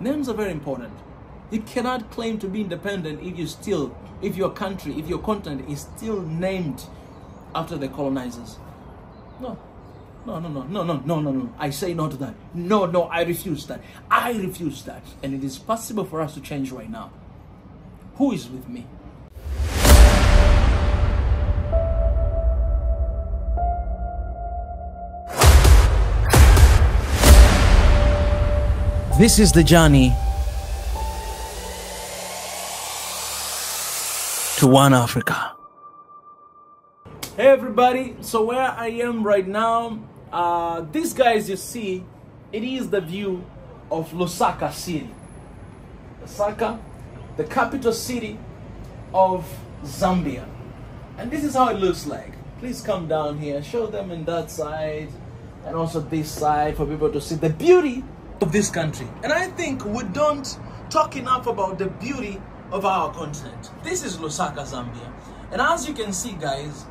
Names are very important. You cannot claim to be independent if your country, if your continent is still named after the colonizers. No. I say no to that. No, I refuse that. I refuse that. And it is possible for us to change right now. Who is with me? This is the journey to One Africa. Hey everybody, so where I am right now, these guys you see, it is the view of Lusaka City. Lusaka, the capital city of Zambia. And this is how it looks like. Please come down here, show them in that side and also this side for people to see the beauty of this country. And I think we don't talk enough about the beauty of our continent. This is Lusaka, Zambia. And as you can see, guys,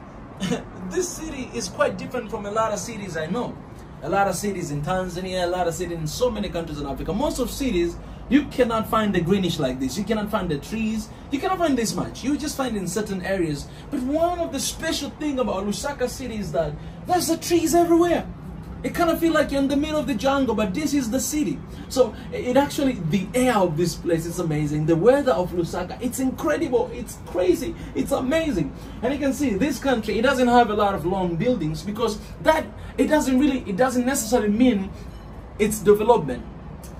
this city is quite different from a lot of cities I know. A lot of cities in Tanzania, a lot of cities in so many countries in Africa. Most of cities, you cannot find the greenish like this. You cannot find the trees. You cannot find this much. You just find in certain areas. But one of the special things about Lusaka City is that there's the trees everywhere. It kind of feels like you're in the middle of the jungle, but this is the city. So it actually, the air of this place is amazing. The weather of Lusaka, it's incredible. It's crazy. It's amazing. And you can see this country, it doesn't have a lot of long buildings because it doesn't necessarily mean it's development.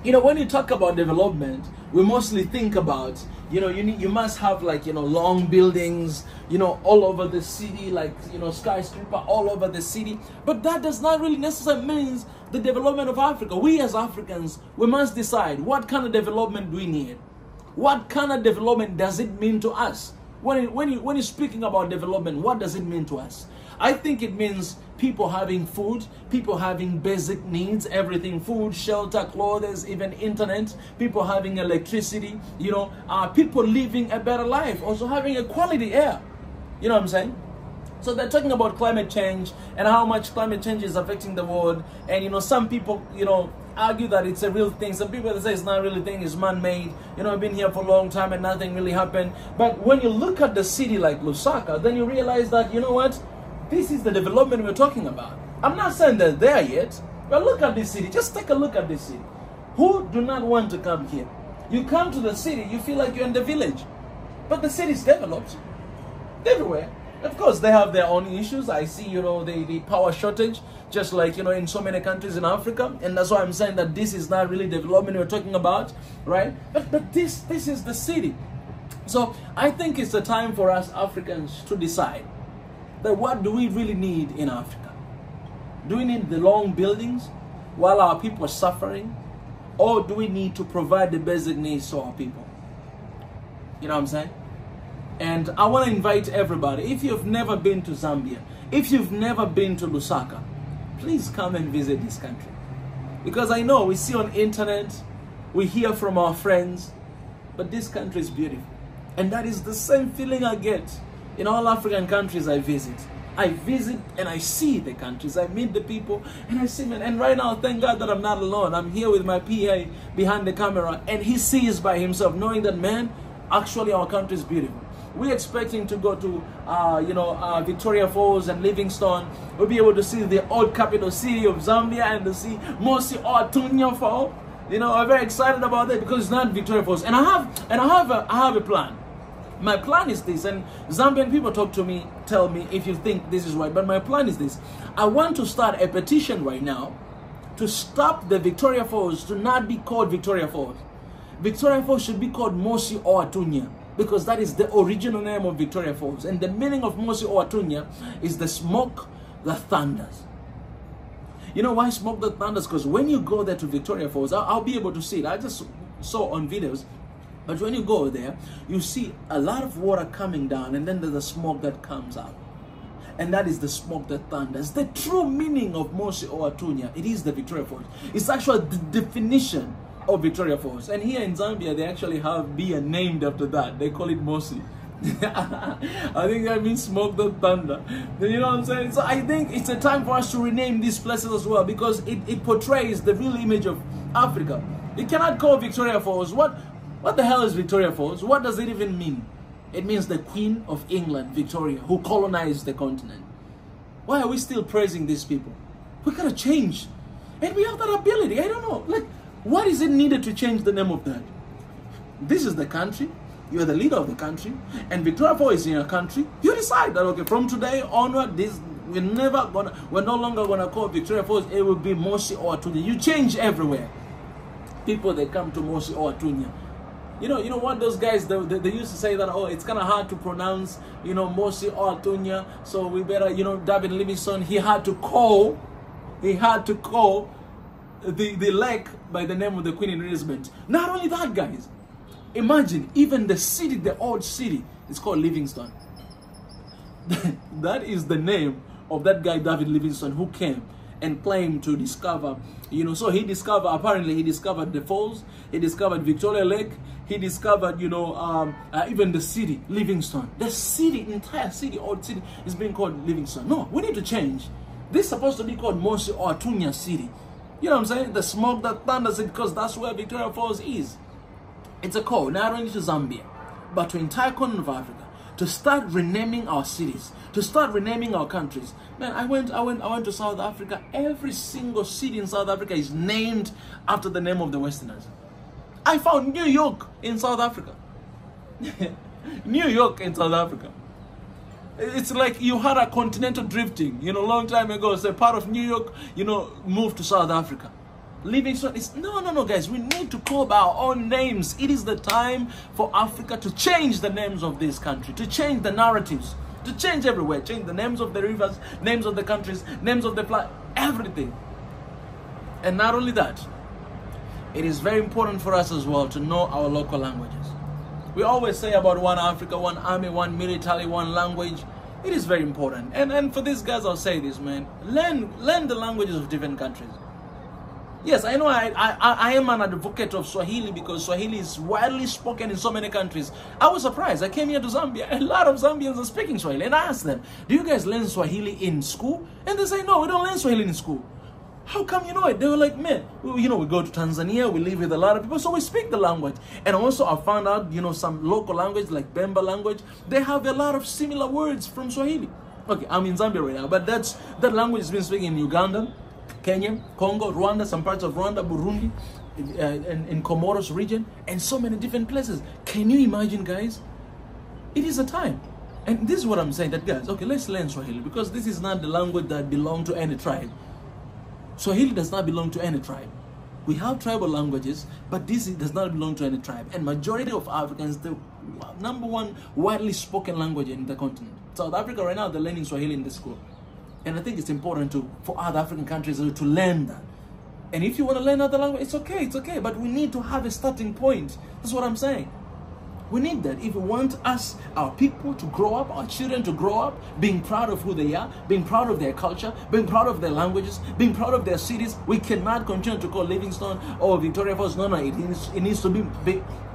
You know, when you talk about development, we mostly think about, you know, you must have like, you know, long buildings, you know, all over the city, like, you know, skyscraper all over the city. But that does not really necessarily mean the development of Africa. We as Africans, we must decide what kind of development do we need. What kind of development does it mean to us? When you're speaking about development, what does it mean to us? I think it means people having food, people having basic needs, everything, food, shelter, clothes, even internet, people having electricity, you know, people living a better life, also having a quality air. You know what I'm saying? So they're talking about climate change and how much climate change is affecting the world. And, you know, some people, you know, argue that it's a real thing. Some people that say it's not a real thing, it's man-made. You know, I've been here for a long time and nothing really happened. But when you look at the city like Lusaka, then you realize that, you know what? This is the development we're talking about. I'm not saying they're there yet, but look at this city. Just take a look at this city. Who do not want to come here? You come to the city, you feel like you're in the village. But the city is developed everywhere. Of course, they have their own issues. I see, you know, the power shortage, just like, you know, in so many countries in Africa. And that's why I'm saying that this is not really development we're talking about, right? But this is the city. So I think it's the time for us Africans to decide that what do we really need in Africa? Do we need the long buildings while our people are suffering? Or do we need to provide the basic needs to our people? You know what I'm saying? And I want to invite everybody, if you've never been to Zambia, if you've never been to Lusaka, please come and visit this country. Because I know we see on internet, we hear from our friends, but this country is beautiful. And that is the same feeling I get in all African countries I visit. I visit and I see the countries, I meet the people, and I see, man. And right now, thank God that I'm not alone. I'm here with my PA behind the camera, and he sees by himself, knowing that, man, actually our country is beautiful. We're expecting to go to, Victoria Falls and Livingstone. We'll be able to see the old capital city of Zambia and to see Mosi-oa-Tunya Fall. You know, I'm very excited about that because it's not Victoria Falls. And I have a plan. My plan is this, and Zambian people talk to me, tell me if you think this is right, but my plan is this. I want to start a petition right now to stop the Victoria Falls to not be called Victoria Falls. Victoria Falls should be called Mosi-oa-Tunya, because that is the original name of Victoria Falls. And the meaning of Mosi-oa-Tunya is the smoke that thunders. You know why smoke that thunders? Because when you go there to Victoria Falls, I'll be able to see it. I just saw on videos. But when you go there, you see a lot of water coming down, and then there's the smoke that comes out. And that is the smoke that thunders. The true meaning of Mosi-oa-Tunya, it is the Victoria Falls. It's actually the definition of Victoria Falls. And here in Zambia, they actually have beer named after that. They call it Mosi. I think that means smoke the thunder. You know what I'm saying? So I think it's a time for us to rename these places as well, because it portrays the real image of Africa. You cannot call Victoria Falls. What the hell is Victoria Falls? What does it even mean? It means the Queen of England, Victoria, who colonized the continent. Why are we still praising these people? We gotta change. And we have that ability. I don't know. Like, what is it needed to change the name of that? This is the country. You are the leader of the country. And Victoria Falls is in your country. You decide that, okay, from today onward, we're no longer gonna call Victoria Falls. It will be Mosi Oatunya. You change everywhere. People, they come to Mosi Oatunya. You know what those guys, they used to say that, oh, it's kind of hard to pronounce, Mosi Oatunya, so we better, David Livingstone, he had to call the lake by the name of the Queen in Elizabeth. Not only that, guys, imagine, even the city, the old city, is called Livingstone. That is the name of that guy, David Livingstone, who came and claimed to discover, so apparently he discovered the falls, he discovered Victoria Lake, he discovered, even the city, Livingstone. The city, entire city, old city, is being called Livingstone. No, we need to change. This is supposed to be called Mosi Oatunya City. You know what I'm saying? The smoke that thunders it, because that's where Victoria Falls is. It's a call, not only to Zambia, but to the entire continent of Africa, to start renaming our cities, to start renaming our countries. Man, I went to South Africa. Every single city in South Africa is named after the name of the Westerners. I found New York in South Africa. New York in South Africa. It's like you had a continental drifting, long time ago. So part of New York, moved to South Africa. Livingstone is, no, guys, we need to call by our own names. It is the time for Africa to change the names of this country, to change the narratives, to change everywhere, change the names of the rivers, names of the countries, names of the flag, everything. And not only that, it is very important for us as well to know our local languages. We always say about one Africa, one army, one military, one language. It is very important. And for these guys, I'll say this, man. Learn the languages of different countries. Yes, I know I am an advocate of Swahili because Swahili is widely spoken in so many countries. I was surprised. I came here to Zambia. A lot of Zambians are speaking Swahili. And I asked them, do you guys learn Swahili in school? And they say, no, we don't learn Swahili in school. How come you know it? They were like, man, we go to Tanzania, we live with a lot of people, so we speak the language. And also I found out, some local language like Bemba language, they have a lot of similar words from Swahili. Okay, I'm in Zambia right now, but that language has been spoken in Uganda, Kenya, Congo, Rwanda, some parts of Rwanda, Burundi, in Comoros region, and so many different places. Can you imagine, guys? It is a time. And this is what I'm saying, that guys, okay, let's learn Swahili, because this is not the language that belongs to any tribe. Swahili does not belong to any tribe. We have tribal languages, but this does not belong to any tribe. And majority of Africans, the #1 widely spoken language in the continent. South Africa right now, they're learning Swahili in the school. And I think it's important for other African countries to learn that. And if you want to learn other language, it's okay. But we need to have a starting point. That's what I'm saying. We need that. If we want our people to grow up, our children to grow up, being proud of who they are, being proud of their culture, being proud of their languages, being proud of their cities, we cannot continue to call Livingstone or Victoria Falls. No, it needs to be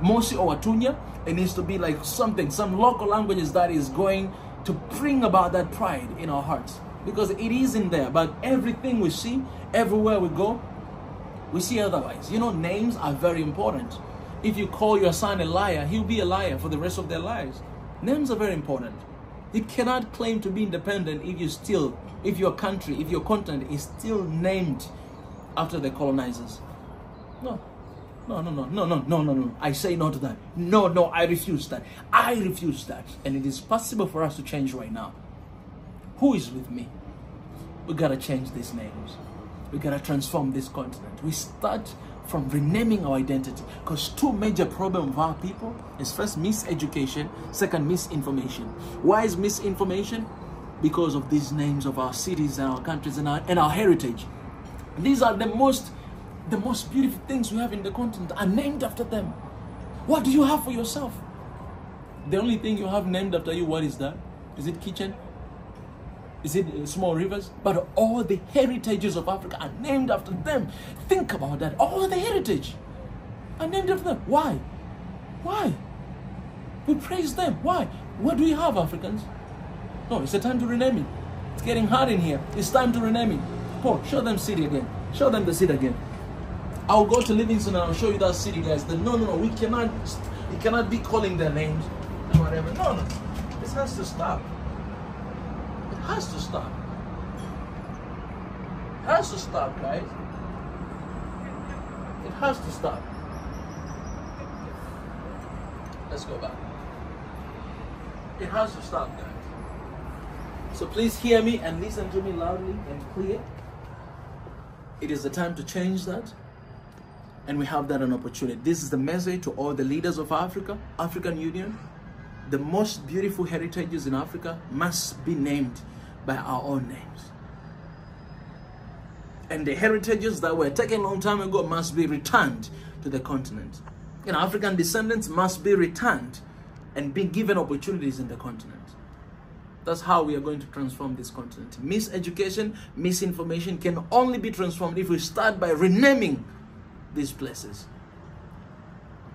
Mosi Oatunya. It needs to be like some local languages that is going to bring about that pride in our hearts. Because it is in there. But everything we see, everywhere we go, we see otherwise. Names are very important. If you call your son a liar, he'll be a liar for the rest of their lives. Names are very important. You cannot claim to be independent if your country, if your continent is still named after the colonizers. No. I say no to that. No, I refuse that. I refuse that. And it is possible for us to change right now. Who is with me? We gotta change these names. We gotta transform this continent. We start from renaming our identity, because two major problems of our people is first miseducation, second misinformation. Why is misinformation? Because of these names of our cities and our countries and our heritage. These are the most beautiful things we have in the continent are named after them. What do you have for yourself? The only thing you have named after you, what is that? Is it kitchen? Is it small rivers? But all the heritages of Africa are named after them. Think about that. All the heritage are named after them. Why? Why? We praise them. Why? What do we have, Africans? No, it's a time to rename it. It's getting hard in here. It's time to rename it. Paul, show them city again. Show them the city again. I'll go to Livingston and I'll show you that city, guys. No, we cannot be calling their names and whatever. No. This has to stop. It has to stop. It has to stop, guys. It has to stop. Let's go back. It has to stop, guys. So please hear me and listen to me loudly and clear. It is the time to change that. And we have that an opportunity. This is the message to all the leaders of Africa, African Union. The most beautiful heritages in Africa must be named by our own names. And the heritages that were taken a long time ago must be returned to the continent. And African descendants must be returned and be given opportunities in the continent. That's how we are going to transform this continent. Miseducation, misinformation can only be transformed if we start by renaming these places.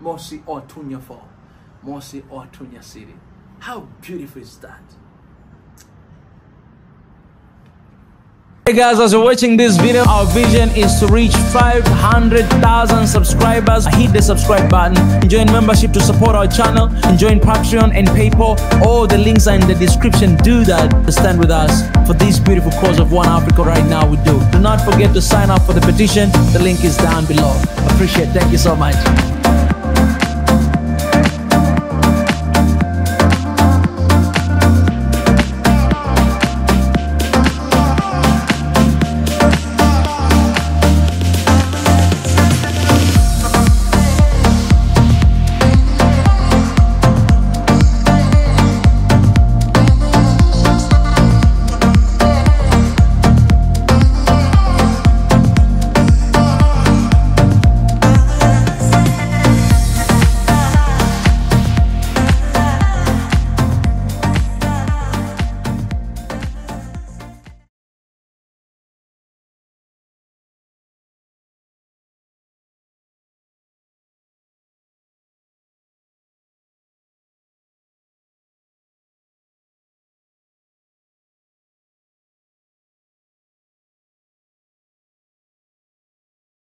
Mosi Otunya Fall, Mosi Otunya City. How beautiful is that? Hey guys, as you're watching this video, our vision is to reach 500,000 subscribers. Hit the subscribe button, join membership to support our channel, and join Patreon and PayPal. All the links are in the description. Do that to stand with us for this beautiful cause of One Africa right now. We do not forget to sign up for the petition. The link is down below. Appreciate it. Thank you so much.